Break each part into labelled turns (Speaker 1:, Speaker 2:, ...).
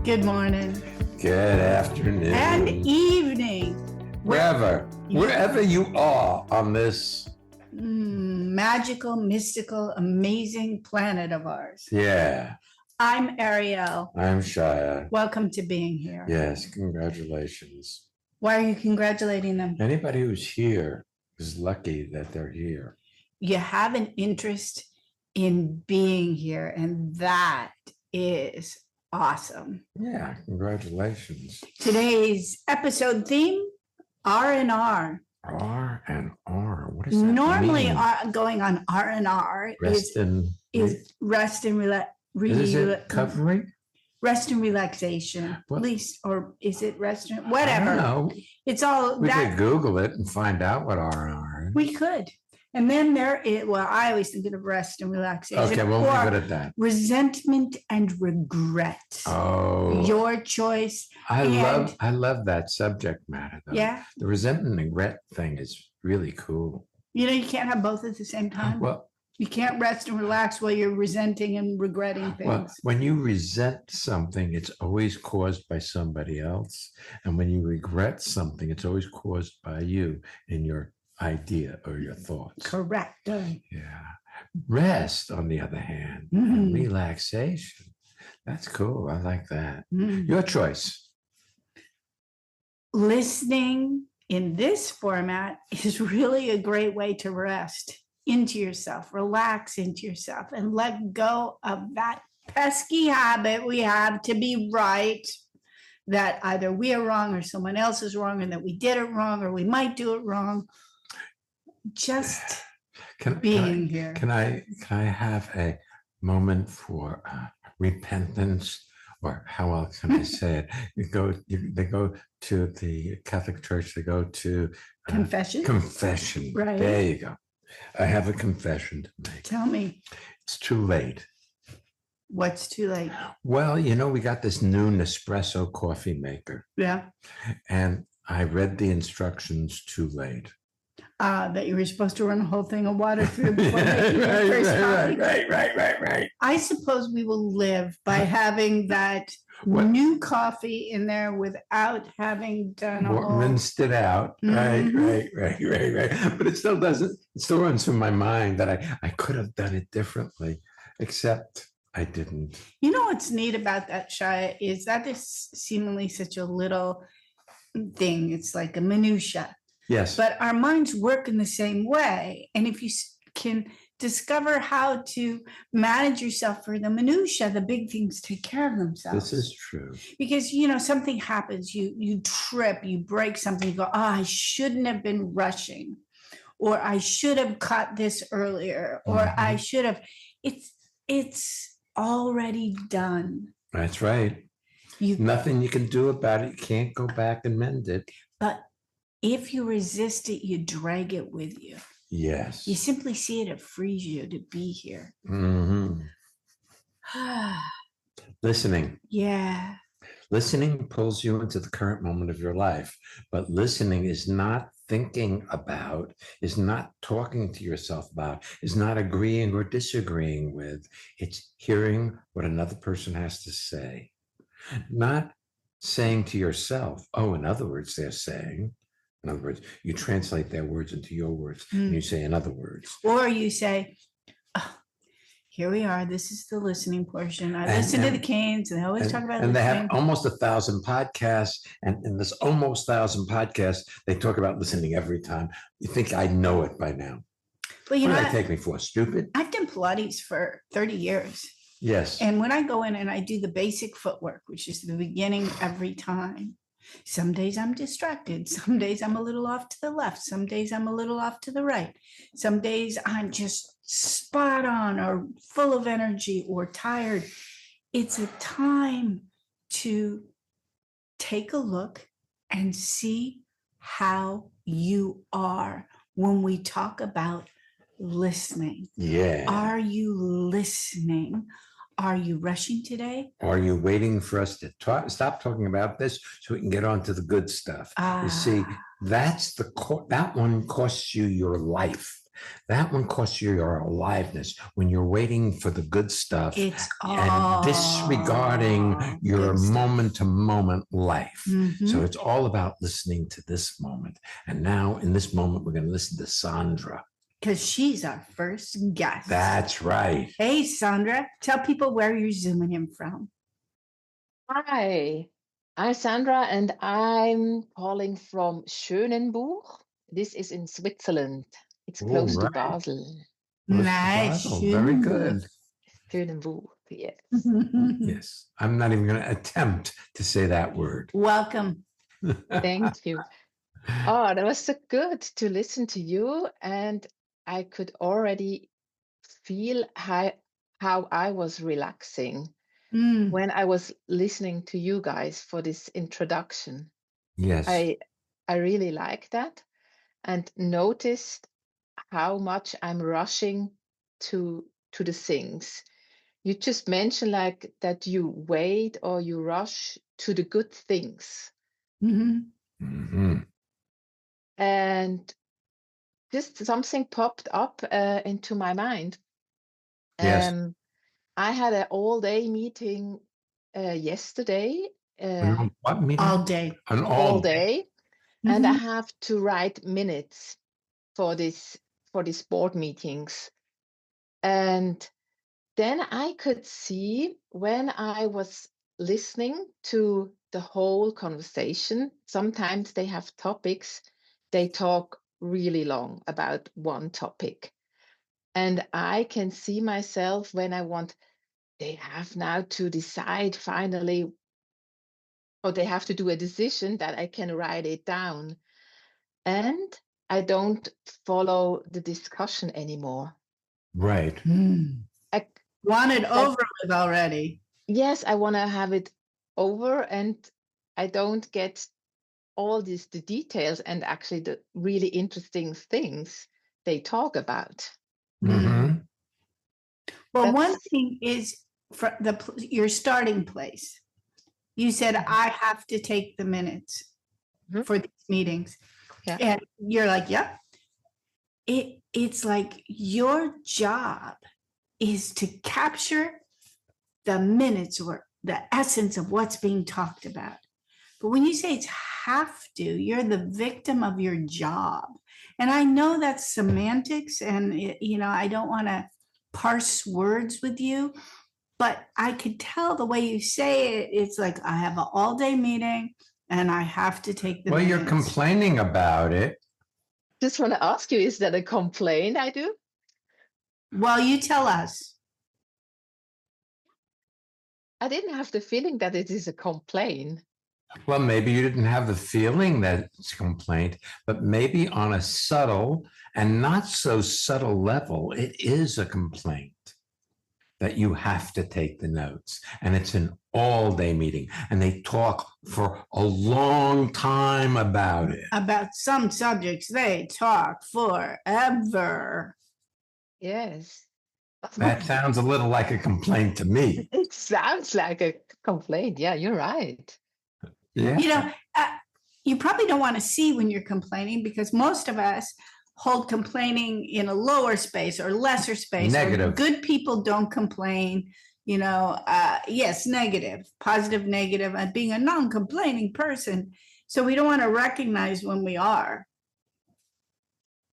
Speaker 1: Good morning.
Speaker 2: Good afternoon.
Speaker 1: And evening.
Speaker 2: Wherever you are on this
Speaker 1: magical, mystical, amazing planet of ours.
Speaker 2: Yeah.
Speaker 1: I'm Ariel.
Speaker 2: I'm Shya.
Speaker 1: Welcome to being here.
Speaker 2: Yes, congratulations.
Speaker 1: Why are you congratulating them?
Speaker 2: Anybody who's here is lucky that they're here.
Speaker 1: You have an interest in being here, and that is awesome.
Speaker 2: Yeah, congratulations.
Speaker 1: Today's episode theme, R&R.
Speaker 2: R&R. What does that
Speaker 1: Normally,
Speaker 2: mean?
Speaker 1: going on R&R
Speaker 2: Rest
Speaker 1: is rest and
Speaker 2: Is it covering?
Speaker 1: Rest and relaxation,
Speaker 2: What?
Speaker 1: at least, or is it rest and whatever?
Speaker 2: I don't know.
Speaker 1: It's all
Speaker 2: We
Speaker 1: that
Speaker 2: could Google it and find out what R&R is.
Speaker 1: we could. And then there is, well, I always think of rest and relaxation.
Speaker 2: Okay, we'll leave it at that.
Speaker 1: Resentment and regret.
Speaker 2: Oh,
Speaker 1: Your choice.
Speaker 2: I love that subject matter though.
Speaker 1: Yeah.
Speaker 2: The resentment and regret thing is really cool.
Speaker 1: You know, you can't have both at the same time.
Speaker 2: Well,
Speaker 1: You can't rest and relax while you're resenting and regretting things.
Speaker 2: well, when you resent something, it's always caused by somebody else. And when you regret something, it's always caused by you in your idea or your thoughts.
Speaker 1: Correct.
Speaker 2: Yeah. Rest, on the other hand,
Speaker 1: Mhm.
Speaker 2: and relaxation. That's cool. I like that.
Speaker 1: Mm.
Speaker 2: Your choice.
Speaker 1: Listening in this format is really a great way to rest into yourself, relax into yourself, and let go of that pesky habit we have to be right, that either we are wrong or someone else is wrong, and that we did it wrong or we might do it wrong. Just being here.
Speaker 2: Can I have a moment for repentance, or how else can I say it? They go to the Catholic Church. They go to
Speaker 1: Confession.
Speaker 2: Confession.
Speaker 1: Right.
Speaker 2: There you go. I have a confession to make.
Speaker 1: Tell me,
Speaker 2: It's too late.
Speaker 1: what's too late?
Speaker 2: Well, we got this new Nespresso coffee maker,
Speaker 1: Yeah.
Speaker 2: and I read the instructions too late.
Speaker 1: That you were supposed to run a whole thing of water through before making your first coffee.
Speaker 2: Right.
Speaker 1: I suppose we will live by having that
Speaker 2: What?
Speaker 1: new coffee in there without having done a whole.
Speaker 2: Rinsed it out.
Speaker 1: Mhm.
Speaker 2: Right. But it still runs through my mind that I could have done it differently, except I didn't.
Speaker 1: You know what's neat about that, Shya, is that is seemingly such a little thing. It's like a minutia.
Speaker 2: Yes.
Speaker 1: But our minds work in the same way. And if you can discover how to manage yourself for the minutia, the big things take care of themselves.
Speaker 2: This is true.
Speaker 1: Because, something happens, you trip, you break something, you go, I shouldn't have been rushing, or I should have caught this earlier, or I should have, it's already done.
Speaker 2: That's right. Nothing you can do about it. You can't go back and mend it.
Speaker 1: But if you resist it, you drag it with you.
Speaker 2: Yes.
Speaker 1: You simply see it frees you to be here.
Speaker 2: Mm-hmm. Listening.
Speaker 1: Yeah.
Speaker 2: Listening pulls you into the current moment of your life, but listening is not thinking about, is not talking to yourself about, is not agreeing or disagreeing with. It's hearing what another person has to say. Not saying to yourself, oh, in other words, they're saying. In other words, you translate their words into your words, and you say in other words.
Speaker 1: Or you say, oh, here we are. This is the listening portion. I listen to the Kanes, and they always talk about
Speaker 2: and
Speaker 1: listening.
Speaker 2: They have almost 1,000 podcasts, and in this almost 1,000 podcasts, they talk about listening every time. You think I know it by now.
Speaker 1: But
Speaker 2: what do they take me for? Stupid?
Speaker 1: I've done Pilates for 30 years.
Speaker 2: Yes.
Speaker 1: And when I go in and I do the basic footwork, which is the beginning every time, some days I'm distracted. Some days I'm a little off to the left. Some days I'm a little off to the right. Some days I'm just spot on or full of energy or tired. It's a time to take a look and see how you are when we talk about listening.
Speaker 2: Yeah.
Speaker 1: Are you listening? Are you rushing today?
Speaker 2: Are you waiting for us to stop talking about this so we can get on to the good stuff? You see, that's that one costs you your life. That one costs you your aliveness when you're waiting for the good stuff
Speaker 1: It's
Speaker 2: and
Speaker 1: all
Speaker 2: disregarding your
Speaker 1: good stuff.
Speaker 2: moment to moment life.
Speaker 1: Mhm.
Speaker 2: So it's all about listening to this moment. And now in this moment, we're going to listen to Sandra.
Speaker 1: Because she's our first guest.
Speaker 2: That's right.
Speaker 1: Hey, Sandra, tell people where you're zooming in from.
Speaker 3: Hi, I'm Sandra and I'm calling from Schönenbuch. This is in Switzerland. It's
Speaker 2: All
Speaker 3: close to
Speaker 2: right.
Speaker 3: Basel.
Speaker 1: Nice.
Speaker 2: Basel. Very good.
Speaker 3: Schönenbuch, yes.
Speaker 2: Yes. I'm not even going to attempt to say that word.
Speaker 1: Welcome.
Speaker 3: Thank you. Oh, that was so good to listen to you, and I could already feel how I was relaxing
Speaker 1: Mm.
Speaker 3: when I was listening to you guys for this introduction.
Speaker 2: Yes.
Speaker 3: I really like that and noticed how much I'm rushing to the things. You just mentioned like that you wait or you rush to the good things.
Speaker 1: Mhm.
Speaker 2: Mhm.
Speaker 3: And just something popped up into my mind.
Speaker 2: Yes.
Speaker 3: I had an all-day meeting yesterday,
Speaker 2: What meeting?
Speaker 1: All day.
Speaker 2: An
Speaker 3: all day, and I
Speaker 1: Mhm.
Speaker 3: have to write minutes for this board meetings. And then I could see when I was listening to the whole conversation, sometimes they have topics, they talk really long about one topic. And I can see myself when they have now to decide finally, or they have to do a decision that I can write it down. And I don't follow the discussion anymore.
Speaker 2: Right.
Speaker 3: I,
Speaker 1: Want it
Speaker 3: like,
Speaker 1: over with already.
Speaker 3: yes, I want to have it over, and I don't get all the details and actually the really interesting things they talk about.
Speaker 2: Mm-hmm.
Speaker 1: Well, one
Speaker 3: That's
Speaker 1: thing is for your starting place. You said, I have to take the minutes
Speaker 3: Mhm.
Speaker 1: for these meetings.
Speaker 3: Yeah.
Speaker 1: And you're like, yep. It's like your job is to capture the minutes or the essence of what's being talked about. But when you say it's have to, you're the victim of your job. And I know that's semantics, and I don't want to parse words with you, but I could tell the way you say it, it's like I have an all-day meeting and I have to take the
Speaker 2: Well,
Speaker 1: minutes.
Speaker 2: you're complaining about it.
Speaker 3: just want to ask you, is that a complaint I do?
Speaker 1: Well, you tell us.
Speaker 3: I didn't have the feeling that it is a complaint.
Speaker 2: Well, maybe you didn't have the feeling that it's a complaint, but maybe on a subtle and not so subtle level, it is a complaint that you have to take the notes. And it's an all-day meeting, and they talk for a long time about it.
Speaker 1: About some subjects, they talk forever.
Speaker 3: Yes.
Speaker 2: That sounds a little like a complaint to me.
Speaker 3: It sounds like a complaint. Yeah, you're right.
Speaker 2: Yeah.
Speaker 1: You probably don't want to see when you're complaining, because most of us hold complaining in a lower space or lesser space.
Speaker 2: Negative.
Speaker 1: Good people don't complain. Yes, negative, positive, negative, and being a non-complaining person. So we don't want to recognize when we are.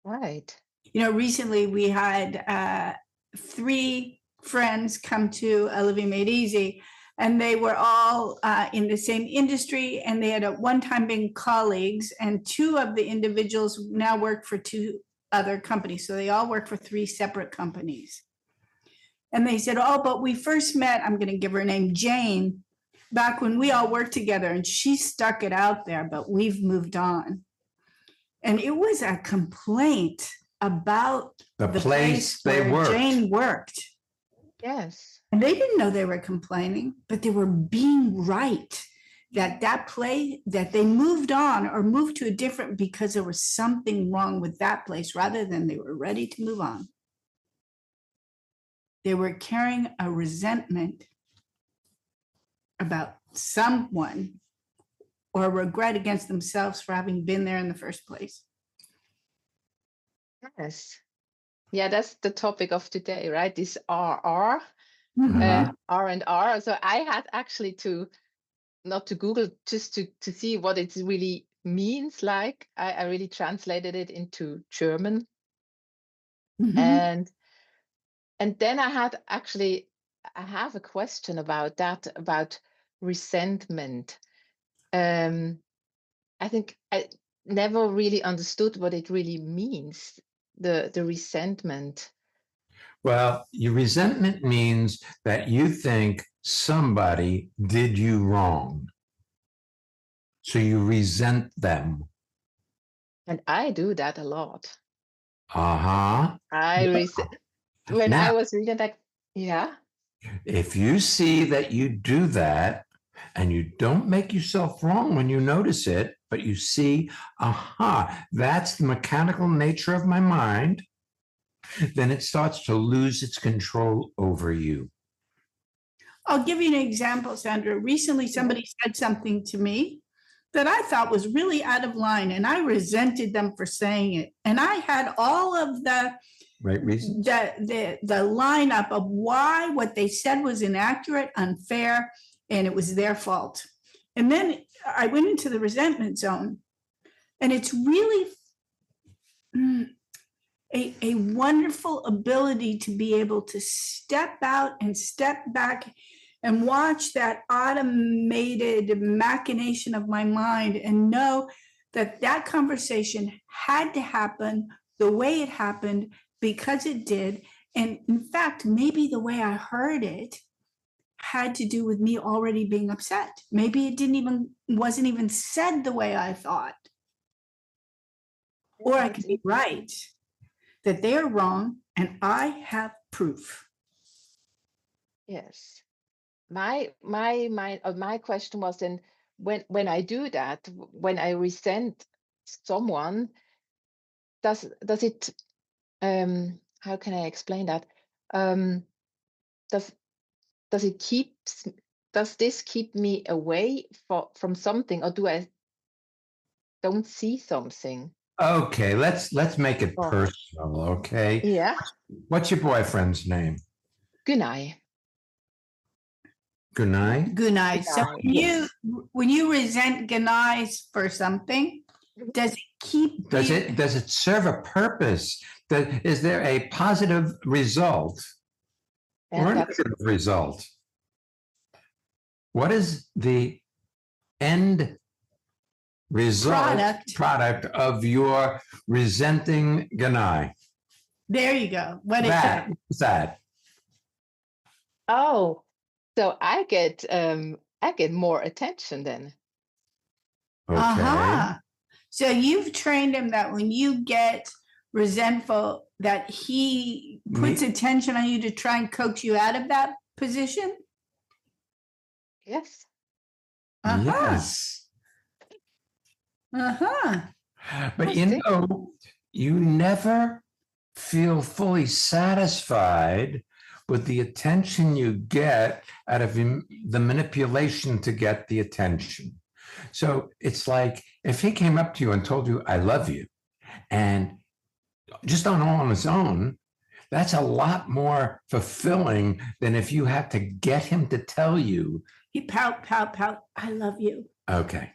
Speaker 3: Right.
Speaker 1: Recently we had 3 friends come to A Living Made Easy, and they were all in the same industry, and they had at one time been colleagues, and 2 of the individuals now work for 2 other companies. So they all work for 3 separate companies. And they said, oh, but we first met, I'm going to give her name, Jane, back when we all worked together, and she stuck it out there, but we've moved on. And it was a complaint about
Speaker 2: The place they
Speaker 1: where
Speaker 2: worked.
Speaker 1: Jane worked.
Speaker 3: Yes.
Speaker 1: And they didn't know they were complaining, but they were being right that place, that they moved on or moved to a different because there was something wrong with that place, rather than they were ready to move on. They were carrying a resentment about someone or a regret against themselves for having been there in the first place.
Speaker 3: Yes. Yeah, that's the topic of today, right? This RR,
Speaker 1: Mhm.
Speaker 3: R&R. So I had actually not to Google, just to see what it really means. Like I really translated it into German.
Speaker 1: Mhm.
Speaker 3: And then I have a question about that, about resentment. I think I never really understood what it really means, the resentment.
Speaker 2: Well, your resentment means that you think somebody did you wrong. So you resent them.
Speaker 3: And I do that a lot.
Speaker 2: Uh-huh.
Speaker 3: I when I
Speaker 2: Now,
Speaker 3: was reading that, yeah.
Speaker 2: if you see that you do that and you don't make yourself wrong when you notice it, but you see, aha, that's the mechanical nature of my mind, then it starts to lose its control over you.
Speaker 1: I'll give you an example, Sandra. Recently, somebody said something to me that I thought was really out of line, and I resented them for saying it. And I had all of the
Speaker 2: Right reason?
Speaker 1: the lineup of why what they said was inaccurate, unfair, and it was their fault. And then I went into the resentment zone, and it's really a wonderful ability to be able to step out and step back and watch that automated machination of my mind and know that that conversation had to happen the way it happened because it did. And in fact, maybe the way I heard it had to do with me already being upset. Maybe it wasn't even said the way I thought. Or I could be right that they're wrong and I have proof.
Speaker 3: Yes. My question was then, when I do that, when I resent someone, does it how can I explain that? Um, does does it keeps does this keep me away from something, or do I don't see something?
Speaker 2: Okay, let's make it
Speaker 3: Oh,
Speaker 2: personal, okay?
Speaker 3: yeah.
Speaker 2: What's your boyfriend's name?
Speaker 3: Gunai.
Speaker 2: Gunai?
Speaker 1: Gunai. So
Speaker 3: Gunai, yes.
Speaker 1: when you resent Gunai for something, does it keep
Speaker 2: Does
Speaker 1: you?
Speaker 2: it serve a purpose? Is there a positive result or
Speaker 3: And
Speaker 2: a
Speaker 3: that's
Speaker 2: negative result? What is the end result product of your resenting Gunai?
Speaker 1: There you go. What is that?
Speaker 2: What's that?
Speaker 3: oh, so I get more attention then.
Speaker 2: Okay.
Speaker 1: Uh-huh. So you've trained him that when you get resentful, that he puts attention on you to try and coax you out of that position?
Speaker 3: Yes.
Speaker 1: Uh-huh.
Speaker 2: Yes.
Speaker 1: Uh-huh.
Speaker 2: But you know, you never feel fully satisfied with the attention you get out of the manipulation to get the attention. So it's like if he came up to you and told you, I love you, and just on his own, that's a lot more fulfilling than if you had to get him to tell you.
Speaker 1: He pout, pout, pout. I love you.
Speaker 2: Okay.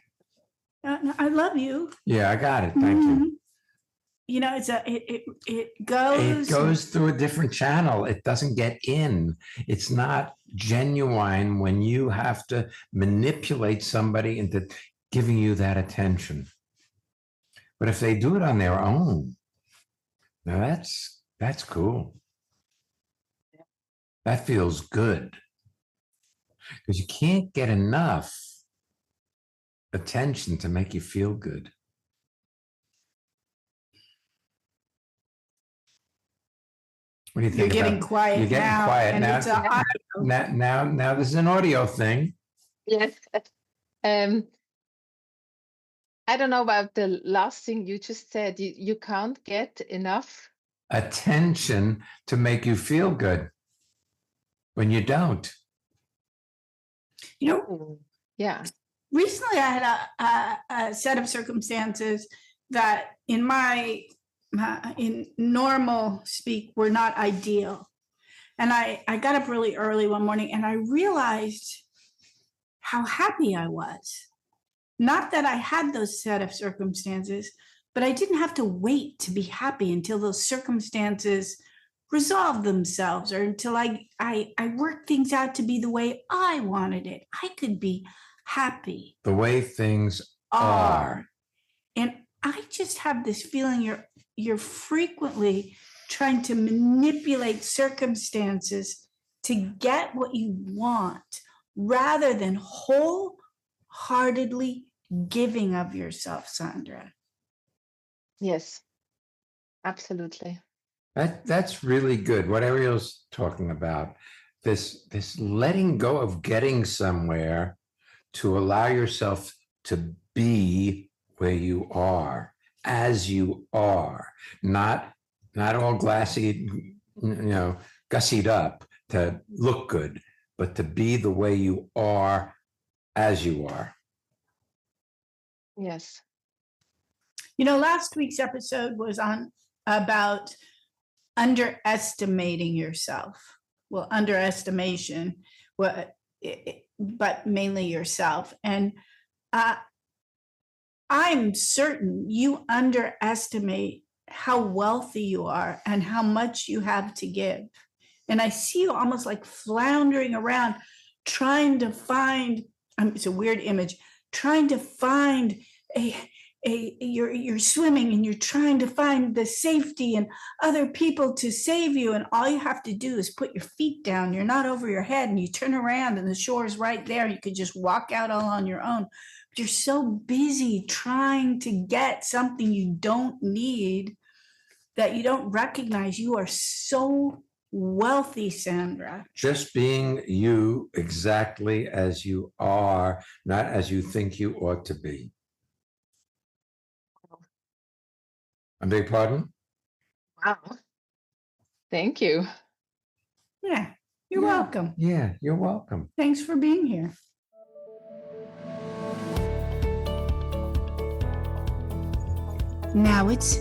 Speaker 1: I love you.
Speaker 2: Yeah, I got it. Thank you.
Speaker 1: You know, it goes.
Speaker 2: It goes through a different channel. It doesn't get in. It's not genuine when you have to manipulate somebody into giving you that attention. But if they do it on their own, now that's cool. That feels good because you can't get enough attention to make you feel good. What do you think?
Speaker 1: You're getting quiet.
Speaker 2: You're getting
Speaker 1: now,
Speaker 2: quiet
Speaker 1: and
Speaker 2: now.
Speaker 1: it's
Speaker 2: Now this is an audio thing.
Speaker 3: Yes. I don't know about the last thing you just said. You can't get enough
Speaker 2: attention to make you feel good when you don't.
Speaker 1: You know,
Speaker 3: yeah.
Speaker 1: Recently, I had a set of circumstances that in my in normal speak, we're not ideal. And I got up really early one morning and I realized how happy I was. Not that I had those set of circumstances, but I didn't have to wait to be happy until those circumstances resolved themselves or until I worked things out to be the way I wanted it. I could be happy.
Speaker 2: The way things are.
Speaker 1: And I just have this feeling you're frequently trying to manipulate circumstances to get what you want rather than wholeheartedly giving of yourself, Sandra.
Speaker 3: Yes, absolutely.
Speaker 2: That's really good. What Ariel's talking about, this letting go of getting somewhere to allow yourself to be where you are, as you are, not all glassy, gussied up to look good, but to be the way you are, as you are.
Speaker 3: Yes.
Speaker 1: Last week's episode was about underestimating yourself. Well, underestimation, but mainly yourself. And I'm certain you underestimate how wealthy you are and how much you have to give. And I see you almost like floundering around trying to find, it's a weird image, trying to find you're swimming and you're trying to find the safety and other people to save you. And all you have to do is put your feet down. You're not over your head and you turn around and the shore is right there. You could just walk out all on your own. But you're so busy trying to get something you don't need that you don't recognize you are so wealthy, Sandra.
Speaker 2: Just being you exactly as you are, not as you think you ought to be. I beg your pardon?
Speaker 3: Wow. Thank you.
Speaker 1: Yeah, you're welcome.
Speaker 2: Yeah, you're welcome.
Speaker 1: Thanks for being here. Now it's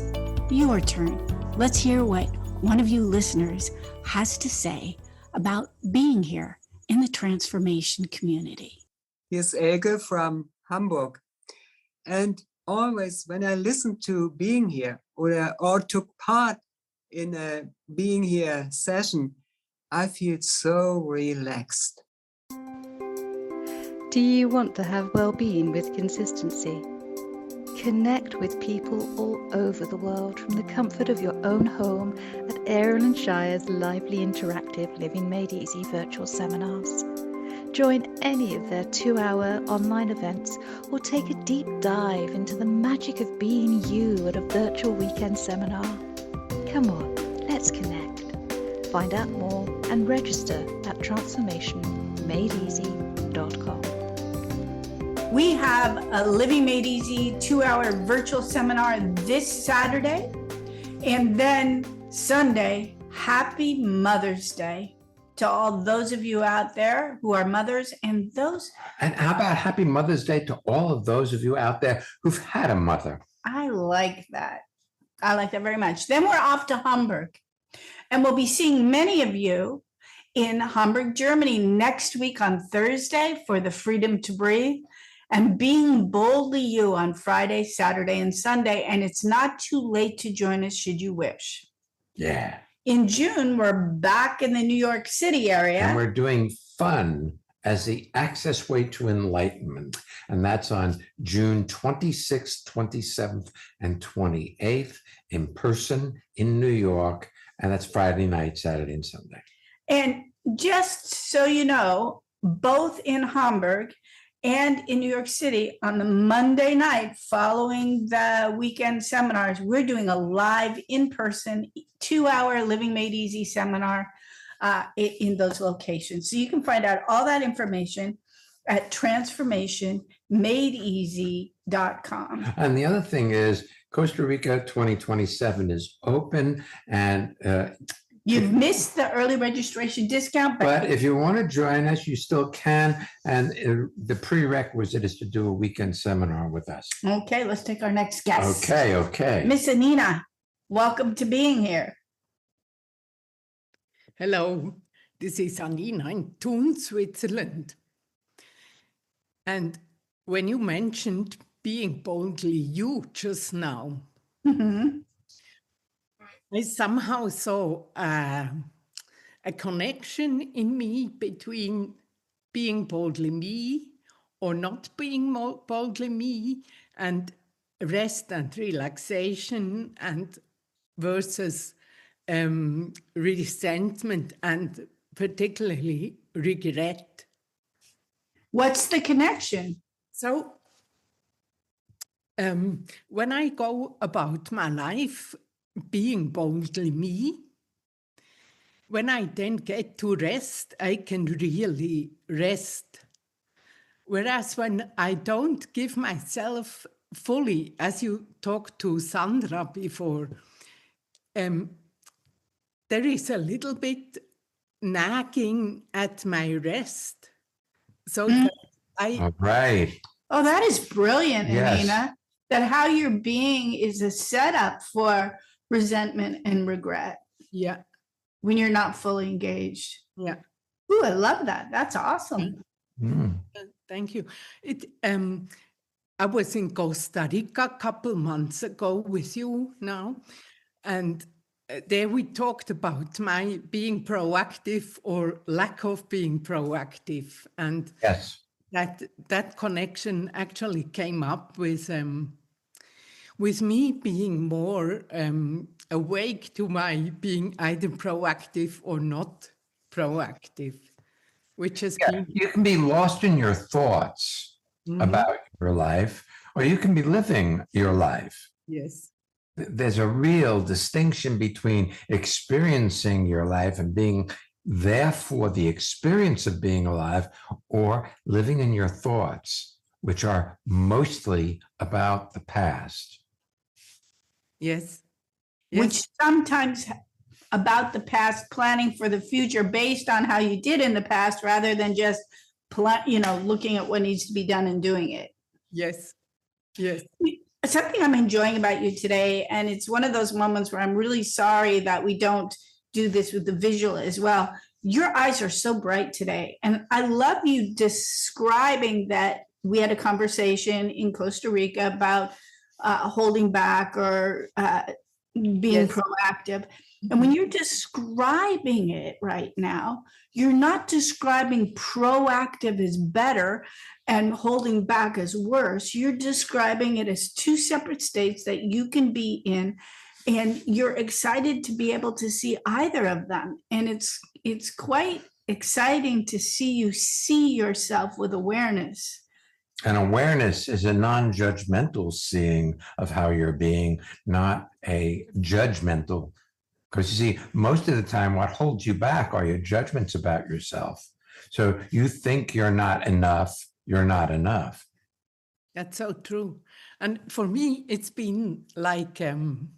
Speaker 1: your turn. Let's hear what one of you listeners has to say about being here in the transformation community.
Speaker 4: Here's Elke from Hamburg. And always when I listen to Being Here or took part in a Being Here session, I feel so relaxed.
Speaker 5: Do you want to have well-being with consistency? Connect with people all over the world from the comfort of your own home at Ariel and Shya's lively interactive Living Made Easy virtual seminars. Join any of their 2-hour online events or take a deep dive into the magic of being you at a virtual weekend seminar. Come on, let's connect. Find out more and register at transformationmadeeasy.com.
Speaker 1: We have a Living Made Easy 2-hour virtual seminar this Saturday. And then Sunday, happy Mother's Day to all those of you out there who are mothers and those.
Speaker 2: And how about happy Mother's Day to all of those of you out there who've had a mother?
Speaker 1: I like that. I like that very much. Then we're off to Hamburg. And we'll be seeing many of you in Hamburg, Germany next week on Thursday for the Freedom to Breathe. And Being Boldly You on Friday, Saturday, and Sunday. And it's not too late to join us should you wish.
Speaker 2: Yeah.
Speaker 1: In June, we're back in the New York City area.
Speaker 2: And we're doing fun as the access way to enlightenment. And that's on June 26th, 27th, and 28th in person in New York. And that's Friday night, Saturday, and Sunday.
Speaker 1: And just so you know, both in Hamburg and in New York City on the Monday night following the weekend seminars, we're doing a live in-person 2-hour Living Made Easy seminar in those locations. So you can find out all that information at transformationmadeeasy.com.
Speaker 2: And the other thing is Costa Rica 2027 is open, and
Speaker 1: you've missed the early registration discount,
Speaker 2: but if you want to join us, you still can. And the prerequisite is to do a weekend seminar with us.
Speaker 1: Okay, let's take our next guest.
Speaker 2: Okay.
Speaker 1: Miss Anina. Welcome to being here.
Speaker 6: Hello, this is Anina in Thun, Switzerland. And when you mentioned being boldly you just now,
Speaker 1: Mhm.
Speaker 6: I somehow saw a connection in me between being boldly me or not being boldly me, and rest and relaxation, and versus resentment and particularly regret.
Speaker 1: What's the connection?
Speaker 6: So when I go about my life being boldly me, when I then get to rest, I can really rest. Whereas when I don't give myself fully, as you talked to Sandra before, there is a little bit nagging at my rest. So that
Speaker 2: All right.
Speaker 1: Oh, that is brilliant,
Speaker 2: Yes.
Speaker 1: Anina. That how you're being is a setup for resentment and regret
Speaker 6: yeah,
Speaker 1: when you're not fully engaged.
Speaker 6: yeah.
Speaker 1: Ooh, I love that. That's awesome.
Speaker 2: Mm.
Speaker 6: Thank you. I was in Costa Rica a couple months ago with you now, and there we talked about my being proactive or lack of being proactive, and
Speaker 2: Yes.
Speaker 6: that connection actually came up with me being more awake to my being either proactive or not proactive, which has
Speaker 2: Yeah,
Speaker 6: been
Speaker 2: you can be lost in your thoughts about your life, or you can be living your life.
Speaker 6: yes.
Speaker 2: There's a real distinction between experiencing your life and being there for the experience of being alive, or living in your thoughts, which are mostly about the past.
Speaker 6: Yes.
Speaker 1: Which sometimes about the past, planning for the future based on how you did in the past, rather than just looking at what needs to be done and doing it.
Speaker 6: Yes. Yes.
Speaker 1: Something I'm enjoying about you today, and it's one of those moments where I'm really sorry that we don't do this with the visual as well. Your eyes are so bright today, and I love you describing that we had a conversation in Costa Rica about holding back or being
Speaker 6: Yes.
Speaker 1: proactive. And when you're describing it right now, you're not describing proactive as better and holding back as worse. You're describing it as two separate states that you can be in, and you're excited to be able to see either of them. And it's quite exciting to see you see yourself with awareness.
Speaker 2: And awareness is a non-judgmental seeing of how you're being, not a judgmental. Because you see, most of the time, what holds you back are your judgments about yourself. So you think you're not enough, you're not enough.
Speaker 6: That's so true. And for me, it's been like an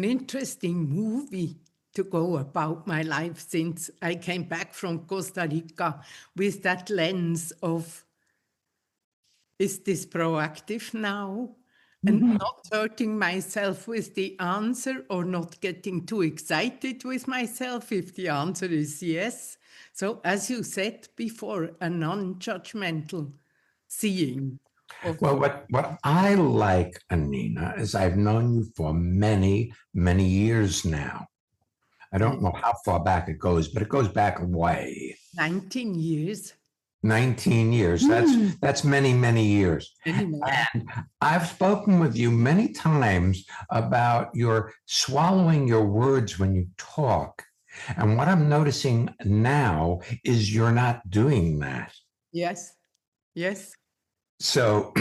Speaker 6: interesting movie to go about my life since I came back from Costa Rica with that lens of, is this proactive now? And not hurting myself with the answer, or not getting too excited with myself if the answer is yes. So as you said before, a non-judgmental seeing.
Speaker 2: Well, what I like, Anina, is I've known you for many, many years now. I don't know how far back it goes, but it goes back way.
Speaker 6: 19 years.
Speaker 2: 19 years. That's many, many years.
Speaker 6: Anymore.
Speaker 2: And I've spoken with you many times about your swallowing your words when you talk. And what I'm noticing now is you're not doing that.
Speaker 6: Yes. Yes.
Speaker 2: So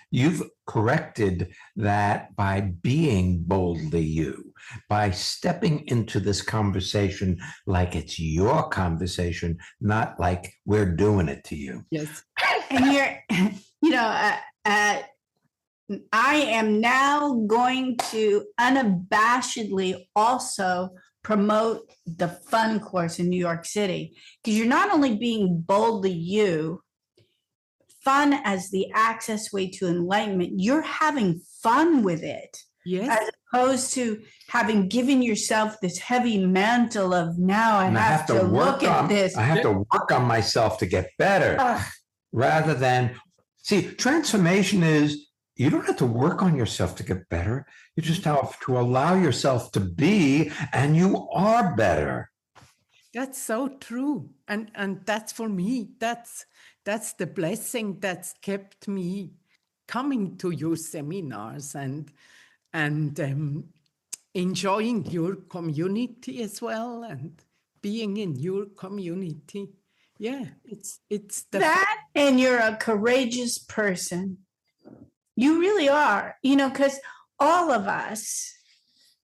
Speaker 2: you've corrected that by being boldly you, by stepping into this conversation like it's your conversation, not like we're doing it to you.
Speaker 6: Yes.
Speaker 1: And I am now going to unabashedly also promote the fun course in New York City, because you're not only being boldly you, fun as the access way to enlightenment, you're having fun with it.
Speaker 6: Yes.
Speaker 1: as opposed to having given yourself this heavy mantle of now I
Speaker 2: And
Speaker 1: have to look at this.
Speaker 2: I have to work on myself to get better.
Speaker 1: Ugh.
Speaker 2: Rather than, see, transformation is, you don't have to work on yourself to get better. You just have to allow yourself to be, and you are better.
Speaker 6: That's so true. And that's for me, that's the blessing that's kept me coming to your seminars and enjoying your community as well and being in your community. Yeah, it's the
Speaker 1: That, and you're a courageous person. You really are, because all of us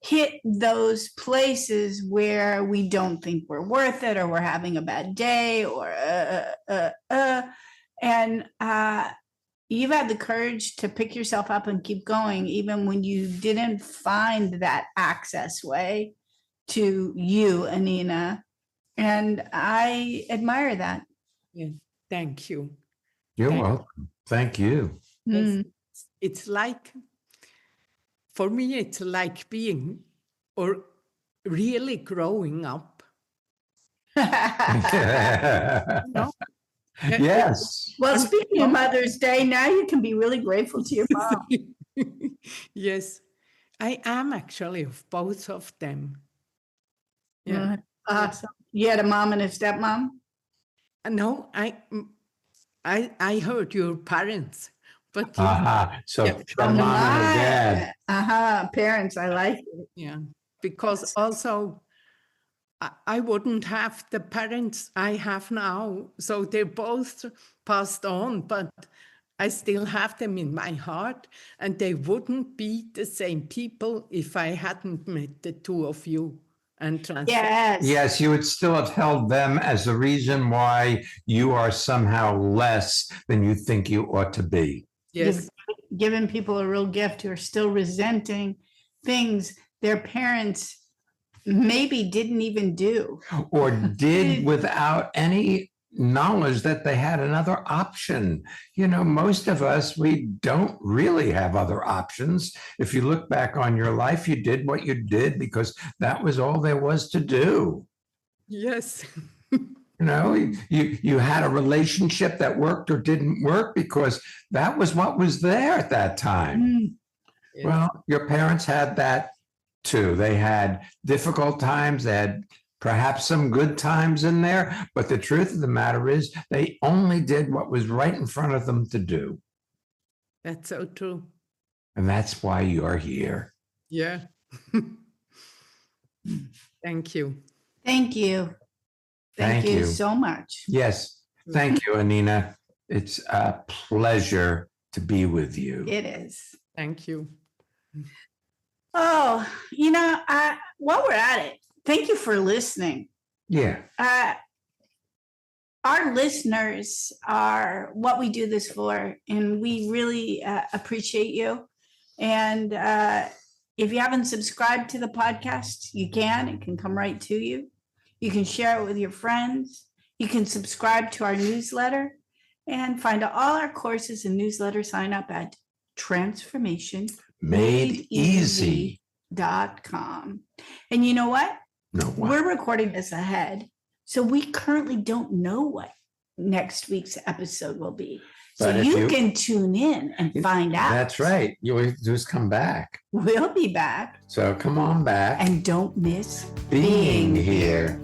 Speaker 1: hit those places where we don't think we're worth it, or we're having a bad day, or and you've had the courage to pick yourself up and keep going, even when you didn't find that access way to you, Anina. And I admire that.
Speaker 6: Yeah, thank you.
Speaker 2: You're welcome. Thank you.
Speaker 1: Mm.
Speaker 6: It's like, for me, it's like being or really growing up. No?
Speaker 2: Yes.
Speaker 1: Well, speaking of Mother's Day, now you can be really grateful to your mom.
Speaker 6: Yes, I am actually of both of them. Yeah.
Speaker 1: Awesome. You had a mom and a stepmom?
Speaker 6: No, I heard your parents, but you,
Speaker 2: So
Speaker 6: Yeah.
Speaker 2: your mom and her dad.
Speaker 1: Parents, I like it.
Speaker 6: yeah, because also I wouldn't have the parents I have now. So they're both passed on, but I still have them in my heart, and they wouldn't be the same people if I hadn't met the two of you. And
Speaker 1: Yes.
Speaker 2: Yes, you would still have held them as the reason why you are somehow less than you think you ought to be.
Speaker 6: Yes.
Speaker 1: You've given people a real gift who are still resenting things their parents maybe didn't even do.
Speaker 2: Or did without any knowledge that they had another option. Most of us, we don't really have other options. If you look back on your life, you did what you did because that was all there was to do.
Speaker 6: Yes.
Speaker 2: You had a relationship that worked or didn't work because that was what was there at that time.
Speaker 6: Yes.
Speaker 2: Well, your parents had that too. They had difficult times. They had perhaps some good times in there, but the truth of the matter is they only did what was right in front of them to do.
Speaker 6: That's so true.
Speaker 2: And that's why you're here.
Speaker 6: Yeah. Thank you.
Speaker 1: Thank you. Thank you so much.
Speaker 2: Yes. Thank you, Anina. It's a pleasure to be with you.
Speaker 1: It is.
Speaker 6: Thank you.
Speaker 1: Oh, while we're at it, thank you for listening.
Speaker 2: Yeah.
Speaker 1: Our listeners are what we do this for, and we really appreciate you. And if you haven't subscribed to the podcast, you can. It can come right to you. You can share it with your friends. You can subscribe to our newsletter and find all our courses and newsletter sign up at transformationmadeeasy.com. And you know what? We're recording this ahead, so we currently don't know what next week's episode will be. So you can tune in and find out.
Speaker 2: That's right. You just come back.
Speaker 1: We'll be back.
Speaker 2: So come on back.
Speaker 1: And don't miss
Speaker 2: being here.